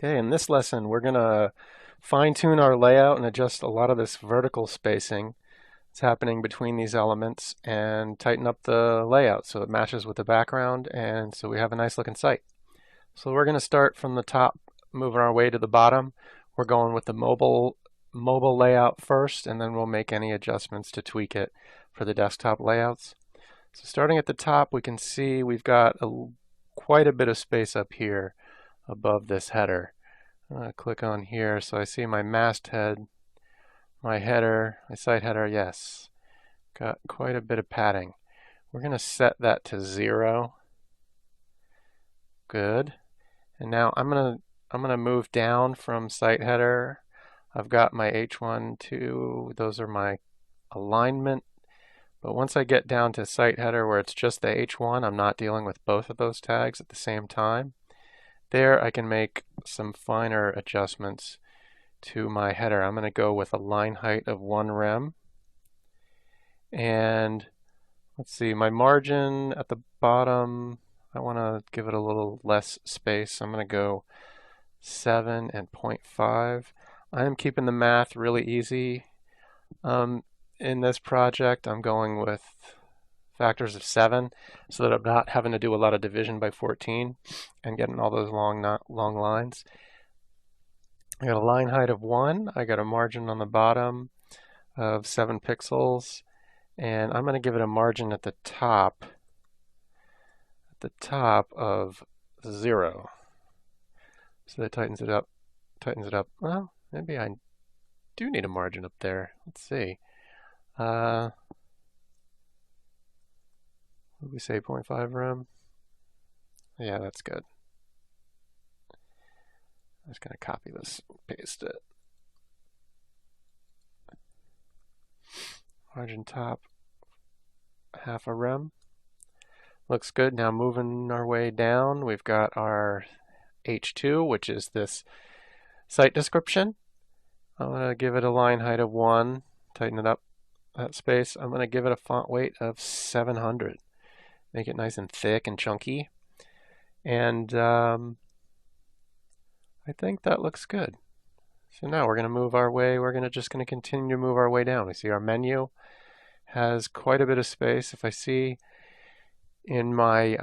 Okay, in this lesson, we're going to fine-tune our layout and adjust a lot of this vertical spacing that's happening between these elements and tighten up the layout so it matches with the background and so we have a nice looking site. So we're going to start from the top, moving our way to the bottom. We're going with the mobile layout first, and then we'll make any adjustments to tweak it for the desktop layouts. So starting at the top, we can see we've got quite a bit of space up here above this header. I'm going to click on here so I see my masthead, my header, my site header. Yes, got quite a bit of padding. We're going to set that to 0. Good. And now I'm gonna move down from site header. I've got my H1, 2, those are my alignment. But once I get down to site header where it's just the H1, I'm not dealing with both of those tags at the same time. There I can make some finer adjustments to my header. I'm going to go with a line height of 1 rem. And let's see, my margin at the bottom, I want to give it a little less space. I'm going to go 7 and 0.5. I am keeping the math really easy. In this project, I'm going with factors of 7 so that I'm not having to do a lot of division by 14 and getting all those long lines. I got a line height of 1. I got a margin on the bottom of 7 pixels, and I'm going to give it a margin at the top of 0. So that tightens it up. Well, maybe I do need a margin up there. Let's see. What did we say, 0.5 rem? Yeah, that's good. I'm just going to copy this, paste it. Margin top, 0.5 rem. Looks good. Now moving our way down, we've got our H2, which is this site description. I'm going to give it a line height of 1, tighten it up that space. I'm going to give it a font weight of 700. Make it nice and thick and chunky. And I think that looks good. So now we're going to move our way. We're just going to continue to move our way down. We see our menu has quite a bit of space. If I see in my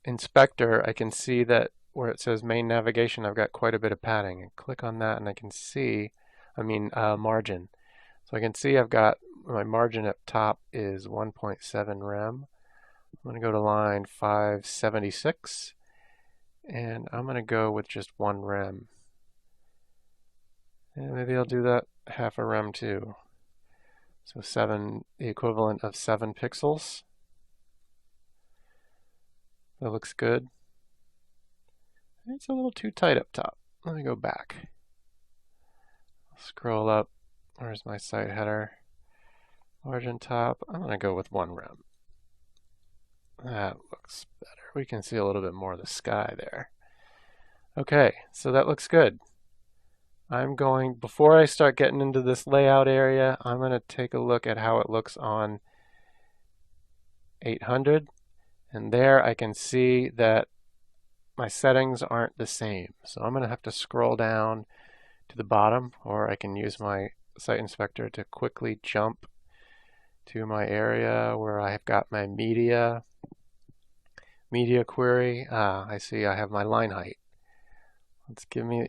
inspector, I can see that where it says main navigation, I've got quite a bit of padding. And click on that and I can see, margin. So I can see I've got my margin up top is 1.7 rem. I'm going to go to line 576 and I'm going to go with just 1 rem. And maybe I'll do that 0.5 rem too. So 7, the equivalent of 7 pixels. That looks good. It's a little too tight up top. Let me go back. Scroll up. Where's my site header? Margin top. I'm going to go with 1 rem. That looks better. We can see a little bit more of the sky there. Okay, so that looks good. Before I start getting into this layout area, I'm going to take a look at how it looks on 800. And there I can see that my settings aren't the same. So I'm going to have to scroll down to the bottom, or I can use my site inspector to quickly jump to my area where I've got my media query. I see I have my line height. Let's give a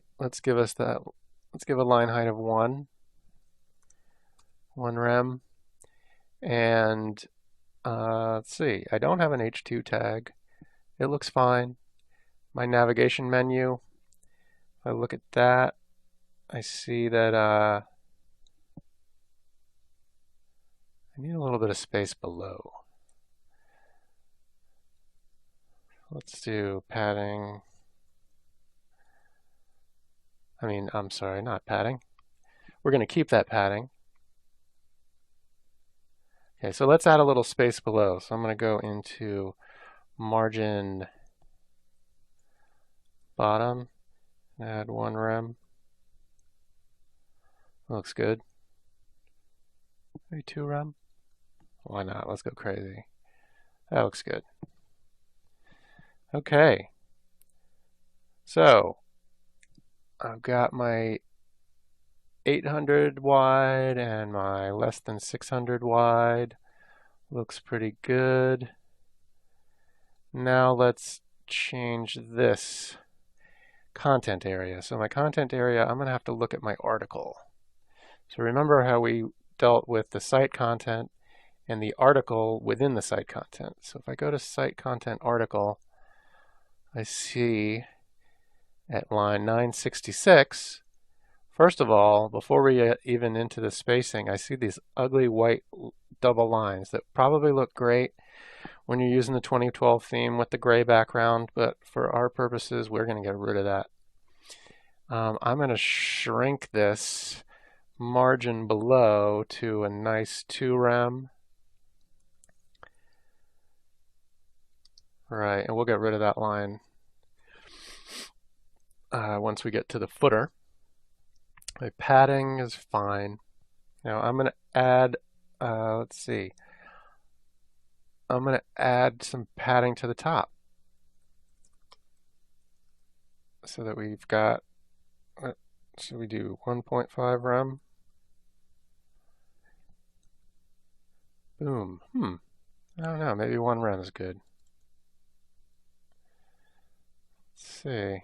line height of 1 rem. And let's see, I don't have an H2 tag. It looks fine. My navigation menu, if I look at that, I see that I need a little bit of space below. Let's do padding. I'm sorry, not padding. We're going to keep that padding. Okay, so let's add a little space below. So I'm going to go into margin bottom, add 1 rem. Looks good. Maybe 2 rem. Why not? Let's go crazy. That looks good. Okay. So I've got my 800 wide and my less than 600 wide. Looks pretty good. Now let's change this content area. So my content area, I'm going to have to look at my article. So remember how we dealt with the site content and the article within the site content. So if I go to site content article, I see at line 966, first of all, before we get even into the spacing, I see these ugly white double lines that probably look great when you're using the 2012 theme with the gray background, but for our purposes, we're going to get rid of that. I'm going to shrink this margin below to a nice 2 rem. Right, and we'll get rid of that line once we get to the footer. My padding is fine. Now I'm going to add, let's see, I'm going to add some padding to the top so that we've got, what should we do, 1.5 rem? Boom. I don't know, maybe 1 rem is good. Let's see.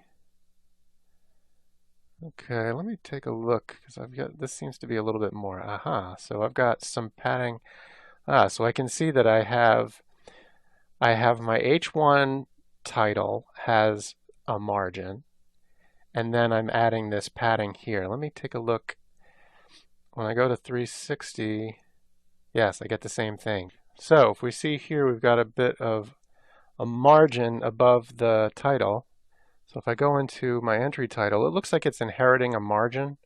Okay, let me take a look because I've got, this seems to be a little bit more. Aha, so I've got some padding. So I can see that I have my H1 title has a margin, and then I'm adding this padding here. Let me take a look. When I go to 360, yes, I get the same thing. So if we see here, we've got a bit of a margin above the title. So if I go into my entry title, it looks like it's inheriting a margin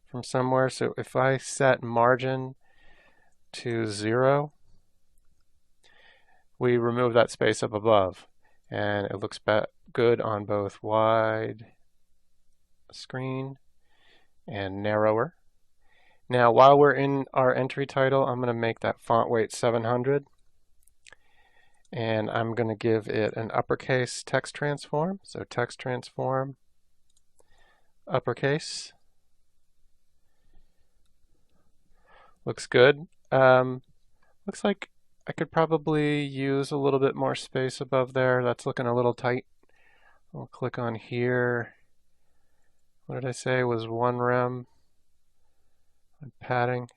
from somewhere. So if I set margin to 0, we remove that space up above, and it looks good on both wide screen and narrower. Now, while we're in our entry title, I'm going to make that font weight 700, and I'm going to give it an uppercase text transform. So text transform, uppercase. Looks good. Looks like I could probably use a little bit more space above there. That's looking a little tight. I'll click on here. What did I say was 1 rem? My padding.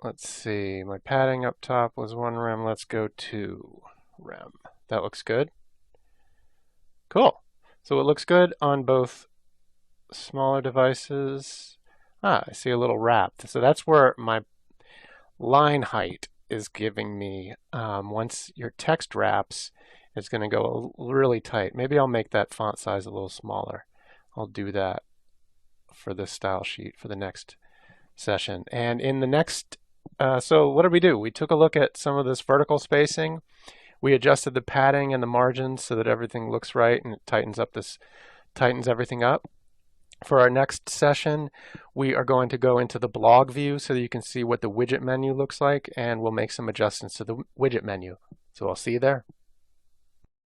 Let's see, my padding up top was 1 rem. Let's go 2 rem. That looks good. Cool. So it looks good on both smaller devices. I see a little wrap. So that's where my line height is giving me. Once your text wraps, it's going to go really tight. Maybe I'll make that font size a little smaller. I'll do that for this style sheet for the next session. And in the next, so what did we do? We took a look at some of this vertical spacing. We adjusted the padding and the margins so that everything looks right and it tightens everything up. For our next session, we are going to go into the blog view so that you can see what the widget menu looks like, and we'll make some adjustments to the widget menu. So I'll see you there.